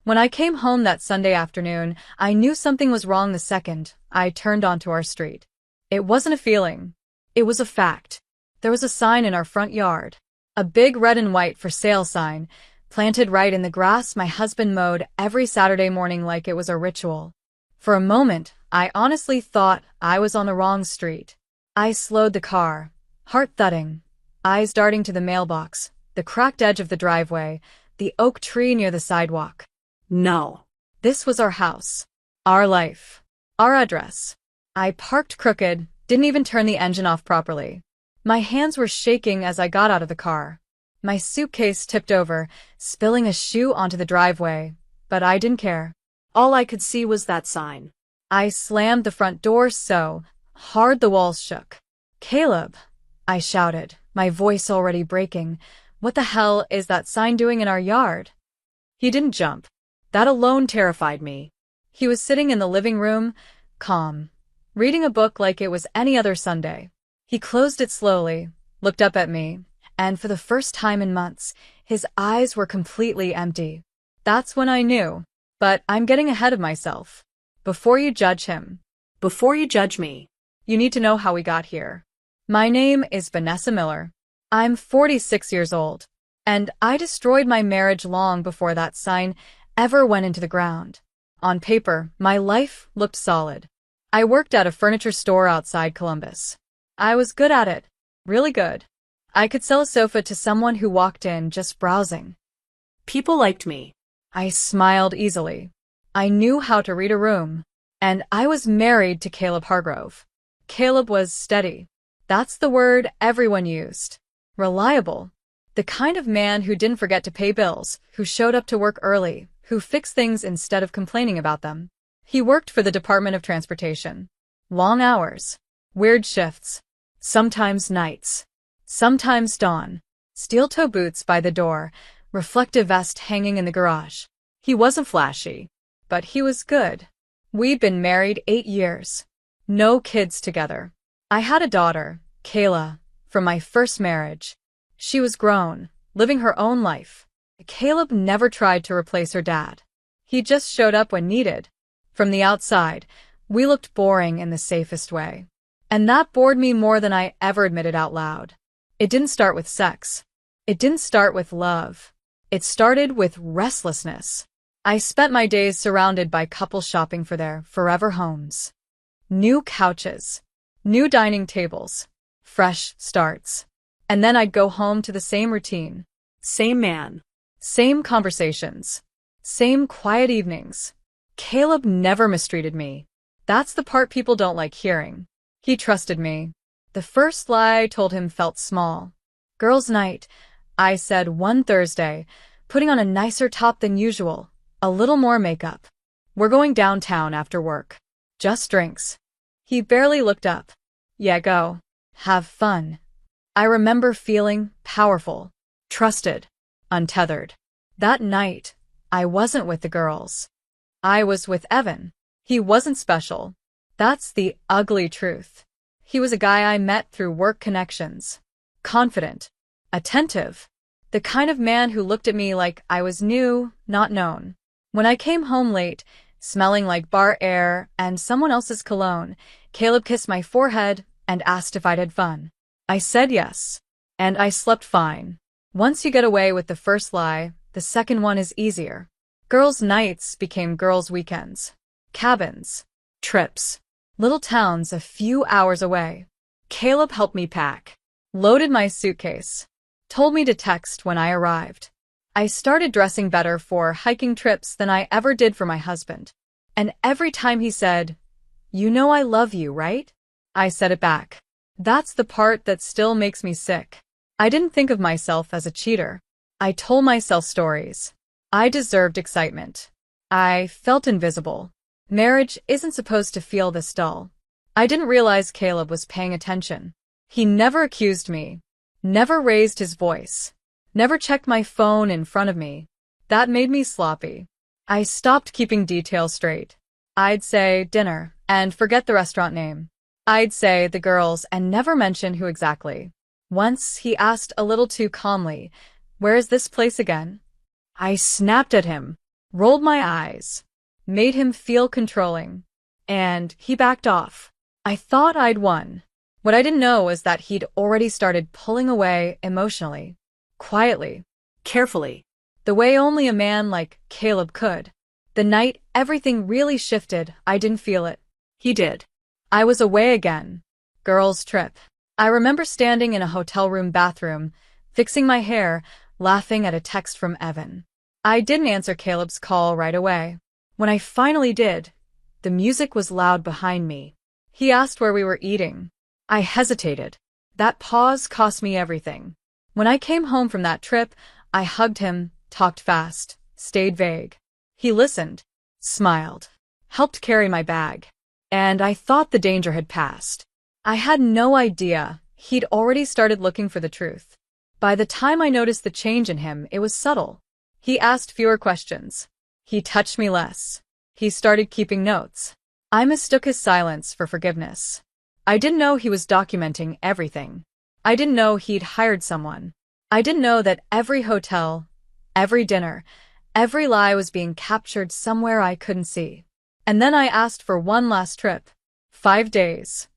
When I came home that Sunday afternoon, I knew something was wrong the second I turned onto our street. It wasn't a feeling. It was a fact. There was a sign in our front yard. A big red and white for sale sign, planted right in the grass my husband mowed every Saturday morning like it was a ritual. For a moment, I honestly thought I was on the wrong street. I slowed the car, heart thudding, eyes darting to the mailbox, the cracked edge of the driveway, the oak tree near the sidewalk. No. This was our house. Our life. Our address. I parked crooked, didn't even turn the engine off properly. My hands were shaking as I got out of the car. My suitcase tipped over, spilling a shoe onto the driveway, but I didn't care. All I could see was that sign. I slammed the front door so hard the walls shook. "Caleb," I shouted, my voice already breaking. "What the hell is that sign doing in our yard?" He didn't jump. That alone terrified me. He was sitting in the living room, calm, reading a book like it was any other Sunday. He closed it slowly, looked up at me, and for the first time in months, his eyes were completely empty. That's when I knew. But I'm getting ahead of myself. Before you judge him, before you judge me, you need to know how we got here. My name is Vanessa Miller. I'm 46 years old, and I destroyed my marriage long before that sign ever went into the ground. On paper, my life looked solid. I worked at a furniture store outside Columbus. I was good at it, really good. I could sell a sofa to someone who walked in just browsing. People liked me. I smiled easily. I knew how to read a room. And I was married to Caleb Hargrove. Caleb was steady. That's the word everyone used. Reliable. The kind of man who didn't forget to pay bills, who showed up to work early, who fixed things instead of complaining about them. He worked for the Department of Transportation. Long hours. Weird shifts. Sometimes nights. Sometimes dawn. Steel-toe boots by the door. Reflective vest hanging in the garage. He wasn't flashy, but he was good. We'd been married 8 years. No kids together. I had a daughter, Kayla, from my first marriage. She was grown, living her own life. Caleb never tried to replace her dad. He just showed up when needed. From the outside, we looked boring in the safest way. And that bored me more than I ever admitted out loud. It didn't start with sex. It didn't start with love. It started with restlessness. I spent my days surrounded by couples shopping for their forever homes. New couches. New dining tables. Fresh starts. And then I'd go home to the same routine. Same man. Same conversations. Same quiet evenings. Caleb never mistreated me. That's the part people don't like hearing. He trusted me. The first lie I told him felt small. Girls' night, I said one Thursday, putting on a nicer top than usual, a little more makeup. We're going downtown after work. Just drinks. He barely looked up. Yeah, go. Have fun. I remember feeling powerful, trusted, untethered. That night, I wasn't with the girls. I was with Evan. He wasn't special. That's the ugly truth. He was a guy I met through work connections. Confident. Attentive. The kind of man who looked at me like I was new, not known. When I came home late, smelling like bar air and someone else's cologne, Caleb kissed my forehead and asked if I'd had fun. I said yes. And I slept fine. Once you get away with the first lie, the second one is easier. Girls' nights became girls' weekends. Cabins. Trips. Little towns a few hours away. Caleb helped me pack. Loaded my suitcase. Told me to text when I arrived. I started dressing better for hiking trips than I ever did for my husband. And every time he said, "You know I love you, right?" I said it back. That's the part that still makes me sick. I didn't think of myself as a cheater. I told myself stories. I deserved excitement. I felt invisible. Marriage isn't supposed to feel this dull. I didn't realize Caleb was paying attention. He never accused me. Never raised his voice. Never checked my phone in front of me. That made me sloppy. I stopped keeping details straight. I'd say dinner and forget the restaurant name. I'd say the girls and never mention who exactly. Once he asked a little too calmly, "Where is this place again?" I snapped at him. rolled my eyes, made him feel controlling, and he backed off. I thought I'd won. What I didn't know was that he'd already started pulling away emotionally, quietly, carefully, the way only a man like Caleb could. The night everything really shifted, I didn't feel it. He did. I was away again. Girls' trip. I remember standing in a hotel room bathroom, fixing my hair, laughing at a text from Evan. I didn't answer Caleb's call right away. When I finally did, the music was loud behind me. He asked where we were eating. I hesitated. That pause cost me everything. When I came home from that trip, I hugged him, talked fast, stayed vague. He listened, smiled, helped carry my bag. And I thought the danger had passed. I had no idea he'd already started looking for the truth. By the time I noticed the change in him, it was subtle. He asked fewer questions. He touched me less. He started keeping notes. I mistook his silence for forgiveness. I didn't know he was documenting everything. I didn't know he'd hired someone. I didn't know that every hotel, every dinner, every lie was being captured somewhere I couldn't see. And then I asked for one last trip. 5 days.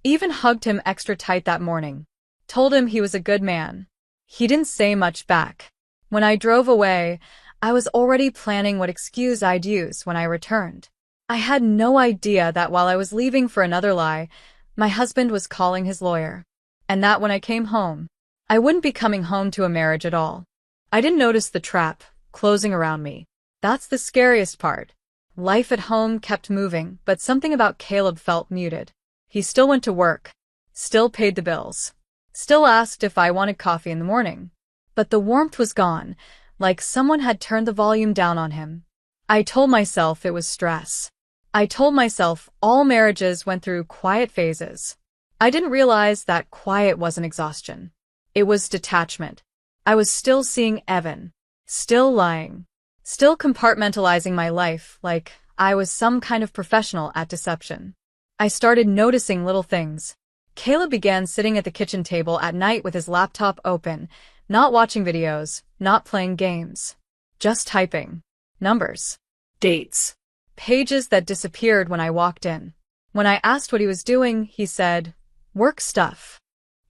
Even hugged him extra tight that morning. Told him he was a good man. He didn't say much back. When I drove away, I was already planning what excuse I'd use when I returned. I had no idea that while I was leaving for another lie, my husband was calling his lawyer. And that when I came home, I wouldn't be coming home to a marriage at all. I didn't notice the trap closing around me. That's the scariest part. Life at home kept moving, but something about Caleb felt muted. He still went to work, still paid the bills, still asked if I wanted coffee in the morning. But the warmth was gone, like someone had turned the volume down on him. I told myself it was stress. I told myself all marriages went through quiet phases. I didn't realize that quiet wasn't exhaustion. It was detachment. I was still seeing Evan, still lying, still compartmentalizing my life like I was some kind of professional at deception. I started noticing little things. Caleb began sitting at the kitchen table at night with his laptop open, not watching videos, not playing games, just typing. Numbers. Dates. Pages that disappeared when I walked in. When I asked what he was doing, he said, "Work stuff."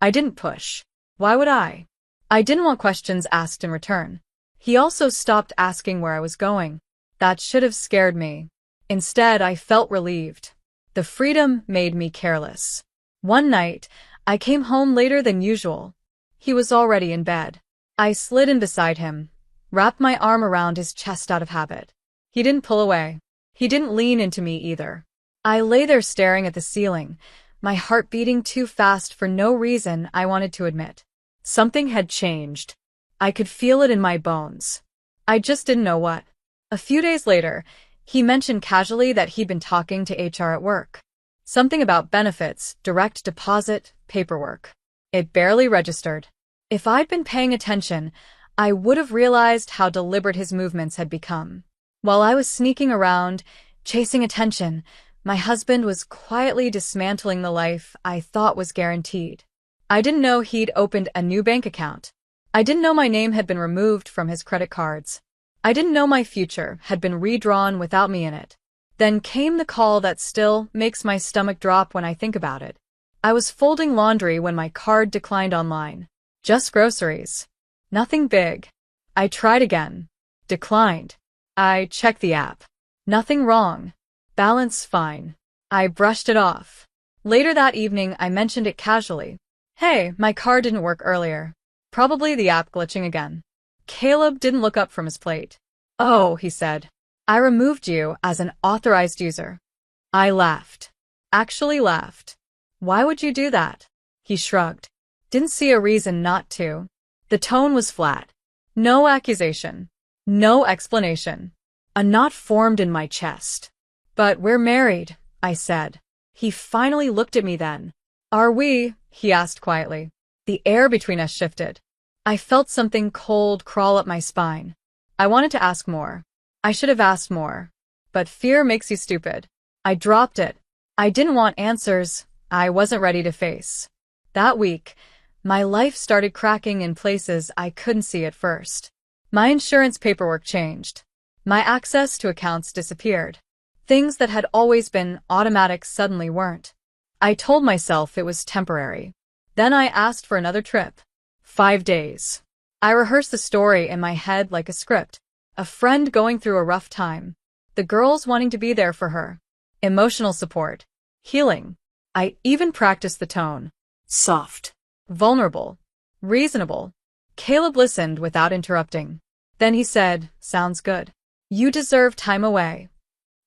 I didn't push. Why would I? I didn't want questions asked in return. He also stopped asking where I was going. That should have scared me. Instead, I felt relieved. The freedom made me careless. One night, I came home later than usual. He was already in bed. I slid in beside him, wrapped my arm around his chest out of habit. He didn't pull away. He didn't lean into me either. I lay there staring at the ceiling, my heart beating too fast for no reason I wanted to admit. Something had changed. I could feel it in my bones. I just didn't know what. A few days later, he mentioned casually that he'd been talking to HR at work. Something about benefits, direct deposit, paperwork. It barely registered. If I'd been paying attention, I would have realized how deliberate his movements had become. While I was sneaking around, chasing attention, my husband was quietly dismantling the life I thought was guaranteed. I didn't know he'd opened a new bank account. I didn't know my name had been removed from his credit cards. I didn't know my future had been redrawn without me in it. Then came the call that still makes my stomach drop when I think about it. I was folding laundry when my card declined online. Just groceries. Nothing big. I tried again. Declined. I checked the app. Nothing wrong. Balance fine. I brushed it off. Later that evening, I mentioned it casually. Hey, my card didn't work earlier. Probably the app glitching again. Caleb didn't look up from his plate. Oh, he said. I removed you as an authorized user. I laughed. Actually laughed. Why would you do that? He shrugged. Didn't see a reason not to. The tone was flat. No accusation. No explanation. A knot formed in my chest. But we're married, I said. He finally looked at me then. Are we? He asked quietly. The air between us shifted. I felt something cold crawl up my spine. I wanted to ask more. I should have asked more. But fear makes you stupid. I dropped it. I didn't want answers I wasn't ready to face. That week, my life started cracking in places I couldn't see at first. My insurance paperwork changed. My access to accounts disappeared. Things that had always been automatic suddenly weren't. I told myself it was temporary. Then I asked for another trip. 5 days. I rehearsed the story in my head like a script. A friend going through a rough time. The girls wanting to be there for her. Emotional support. Healing. I even practiced the tone. Soft. Vulnerable. Reasonable. Caleb listened without interrupting. Then he said, "Sounds good. You deserve time away."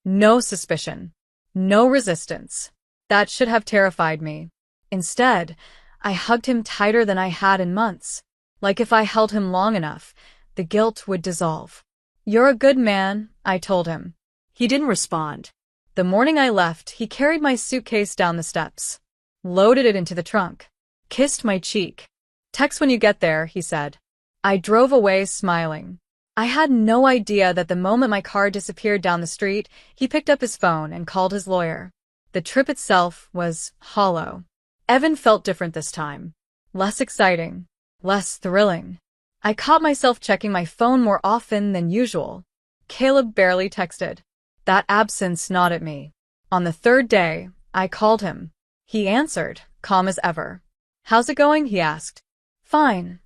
No suspicion. No resistance. That should have terrified me. Instead, I hugged him tighter than I had in months. Like if I held him long enough, the guilt would dissolve. "You're a good man," I told him. He didn't respond. The morning I left, he carried my suitcase down the steps, loaded it into the trunk, kissed my cheek. "Text when you get there," he said. I drove away smiling. I had no idea that the moment my car disappeared down the street, he picked up his phone and called his lawyer. The trip itself was hollow. Evan felt different this time. Less exciting. Less thrilling. I caught myself checking my phone more often than usual. Caleb barely texted. That absence gnawed at me. On the third day, I called him. He answered, calm as ever. "How's it going?" he asked. "Fine,"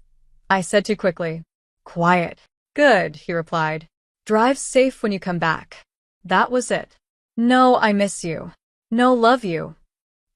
I said too quickly. "Quiet." "Good," he replied. "Drive safe when you come back." That was it. No, "I miss you." No, "love you."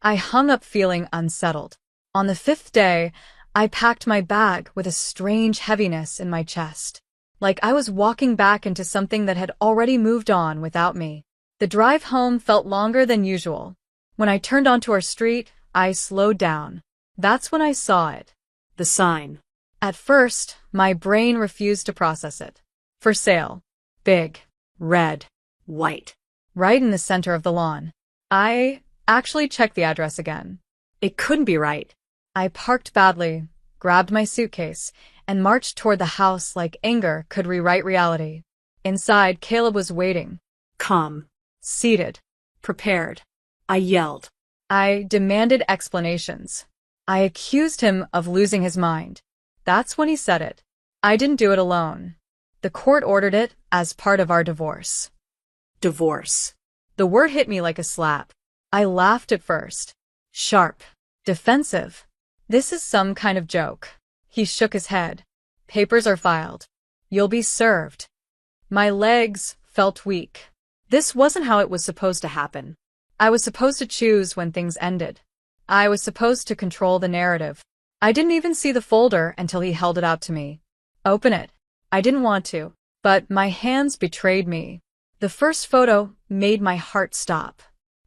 I hung up feeling unsettled. On the 5th day, I packed my bag with a strange heaviness in my chest. Like I was walking back into something that had already moved on without me. The drive home felt longer than usual. When I turned onto our street, I slowed down. That's when I saw it. The sign. At first, my brain refused to process it. For sale. Big. Red. White. Right in the center of the lawn. I actually checked the address again. It couldn't be right. I parked badly, grabbed my suitcase, and marched toward the house like anger could rewrite reality. Inside, Caleb was waiting. Calm. Seated. Prepared. I yelled. I demanded explanations. I accused him of losing his mind. That's when he said it. I didn't do it alone. The court ordered it as part of our divorce. Divorce. The word hit me like a slap. I laughed at first. Sharp. Defensive. This is some kind of joke. He shook his head. Papers are filed. You'll be served. My legs felt weak. This wasn't how it was supposed to happen. I was supposed to choose when things ended. I was supposed to control the narrative. I didn't even see the folder until he held it out to me. Open it. I didn't want to, but my hands betrayed me. The first photo made my heart stop.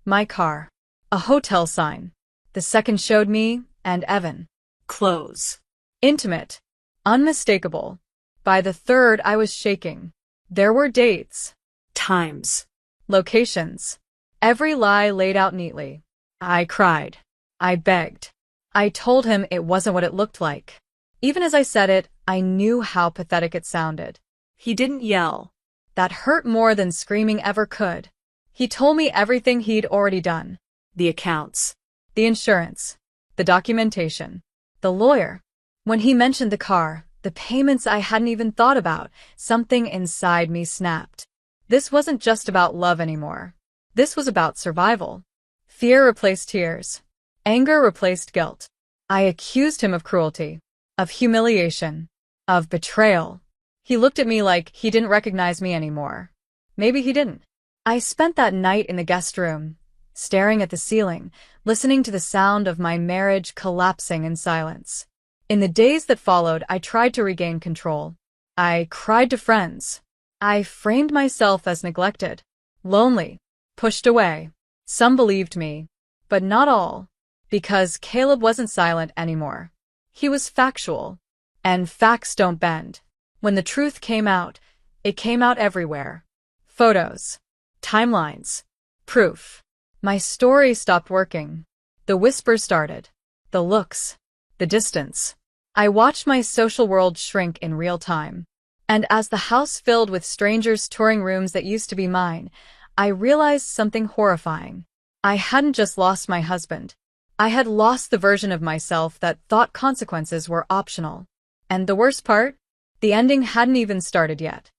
My car. A hotel sign. The second showed me and Evan. Clothes. Intimate. Unmistakable. By the third, I was shaking. There were dates. Times. Locations. Every lie laid out neatly. I cried. I begged. I told him it wasn't what it looked like. Even as I said it, I knew how pathetic it sounded. He didn't yell. That hurt more than screaming ever could. He told me everything he'd already done. The accounts. The insurance. The documentation. The lawyer. When he mentioned the car, the payments I hadn't even thought about, something inside me snapped. This wasn't just about love anymore. This was about survival. Fear replaced tears. Anger replaced guilt. I accused him of cruelty, of humiliation, of betrayal. He looked at me like he didn't recognize me anymore. Maybe he didn't. I spent that night in the guest room, staring at the ceiling, listening to the sound of my marriage collapsing in silence. In the days that followed, I tried to regain control. I cried to friends. I framed myself as neglected, lonely, pushed away. Some believed me, but not all. Because Caleb wasn't silent anymore. He was factual. And facts don't bend. When the truth came out, it came out everywhere. Photos. Timelines. Proof. My story stopped working. The whispers started. The looks. The distance. I watched my social world shrink in real time. And as the house filled with strangers touring rooms that used to be mine, I realized something horrifying. I hadn't just lost my husband. I had lost the version of myself that thought consequences were optional. And the worst part? The ending hadn't even started yet.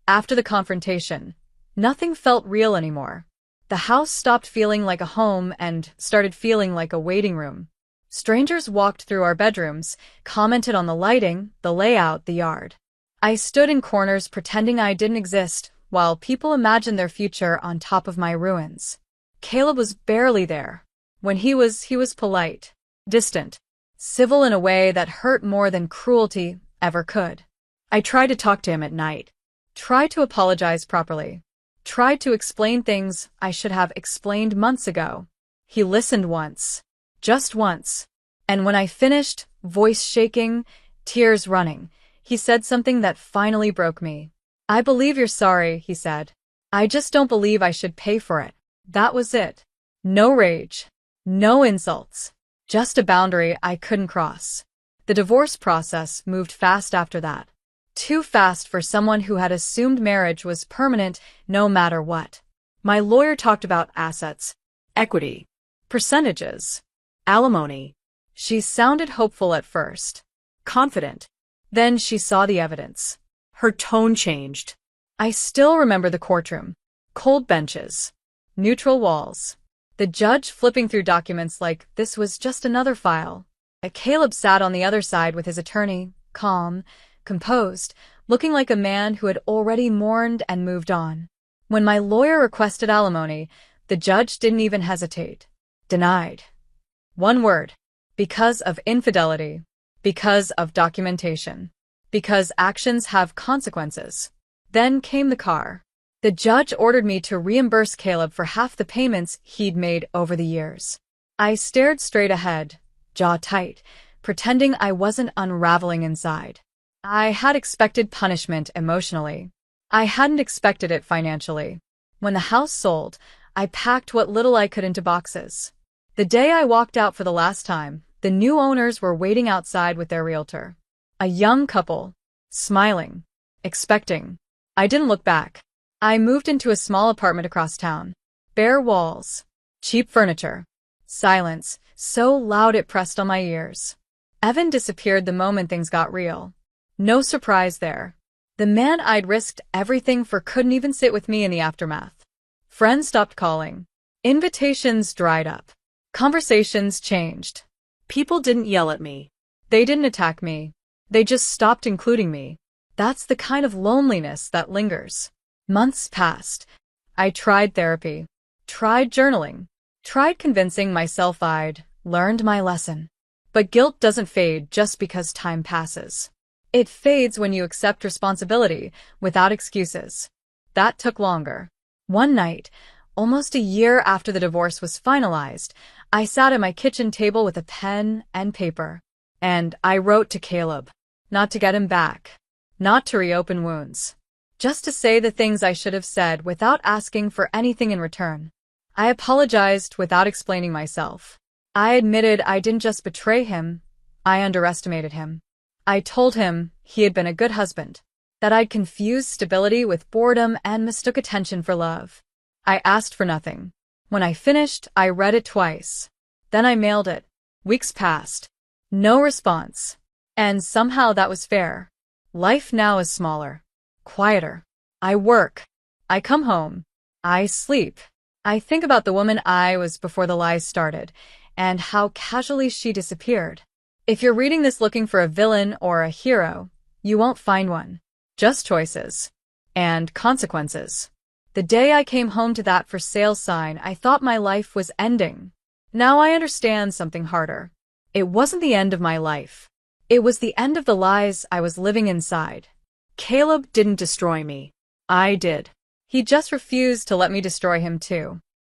After the confrontation, nothing felt real anymore. The house stopped feeling like a home and started feeling like a waiting room. Strangers walked through our bedrooms, commented on the lighting, the layout, the yard. I stood in corners pretending I didn't exist, while people imagined their future on top of my ruins. Caleb was barely there. When he was polite, distant, civil in a way that hurt more than cruelty ever could. I tried to talk to him at night, tried to apologize properly, tried to explain things I should have explained months ago. He listened once, just once, and when I finished, voice shaking, tears running, he said something that finally broke me. "I believe you're sorry," he said. "I just don't believe I should pay for it." That was it. No rage, no insults, just a boundary I couldn't cross. The divorce process moved fast after that. Too fast for someone who had assumed marriage was permanent no matter what. My lawyer talked about assets, equity, percentages, alimony. She sounded hopeful at first, confident. Then she saw the evidence. Her tone changed. I still remember the courtroom. Cold benches, neutral walls. The judge flipping through documents like this was just another file. Caleb sat on the other side with his attorney, calm, composed, looking like a man who had already mourned and moved on. When my lawyer requested alimony, the judge didn't even hesitate. Denied. One word. Because of infidelity. Because of documentation. Because actions have consequences. Then came the car. The judge ordered me to reimburse Caleb for half the payments he'd made over the years. I stared straight ahead, jaw tight, pretending I wasn't unraveling inside. I had expected punishment emotionally. I hadn't expected it financially. When the house sold, I packed what little I could into boxes. The day I walked out for the last time, the new owners were waiting outside with their realtor. A young couple, smiling, expecting. I didn't look back. I moved into a small apartment across town. Bare walls, cheap furniture, silence, so loud it pressed on my ears. Evan disappeared the moment things got real. No surprise there. The man I'd risked everything for couldn't even sit with me in the aftermath. Friends stopped calling. Invitations dried up. Conversations changed. People didn't yell at me. They didn't attack me. They just stopped including me. That's the kind of loneliness that lingers. Months passed. I tried therapy, tried journaling, tried convincing myself I'd learned my lesson. But guilt doesn't fade just because time passes. It fades when you accept responsibility without excuses. That took longer. One night, almost a year after the divorce was finalized, I sat at my kitchen table with a pen and paper. And I wrote to Caleb. Not to get him back. Not to reopen wounds. Just to say the things I should have said without asking for anything in return. I apologized without explaining myself. I admitted I didn't just betray him, I underestimated him. I told him he had been a good husband, that I'd confused stability with boredom and mistook attention for love. I asked for nothing. When I finished, I read it twice. Then I mailed it. Weeks passed. No response. And somehow that was fair. Life now is smaller. Quieter. I work. I come home. I sleep. I think about the woman I was before the lies started, and how casually she disappeared. If you're reading this looking for a villain or a hero, you won't find one. Just choices. And consequences. The day I came home to that for sale sign, I thought my life was ending. Now I understand something harder. It wasn't the end of my life. It was the end of the lies I was living inside. Caleb didn't destroy me. I did. He just refused to let me destroy him too.